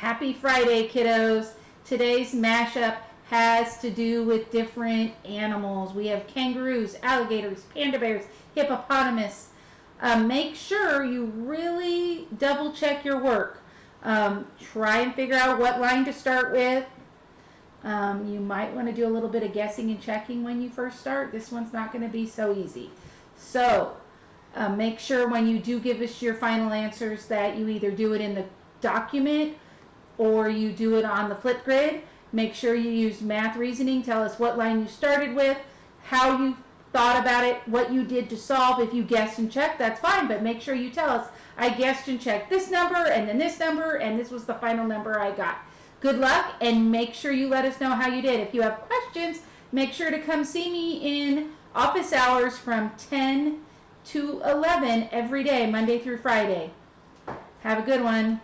Happy Friday, kiddos. Today's mashup has to do with different animals. We have kangaroos, alligators, panda bears, hippopotamus. Make sure you really double check your work. Try and figure out what line to start with. You might want to do a little bit of guessing and checking when you first start. This one's not going to be so easy. So make sure when you do give us your final answers that you either do it in the document or you do it on the Flipgrid. Make sure you use math reasoning. Tell us what line you started with, how you thought about it, what you did to solve. If you guessed and checked, that's fine, but make sure you tell us, I guessed and checked this number and then this number, and this was the final number I got. Good luck, and make sure you let us know how you did. If you have questions, make sure to come see me in office hours from 10 to 11 every day, Monday through Friday. Have a good one.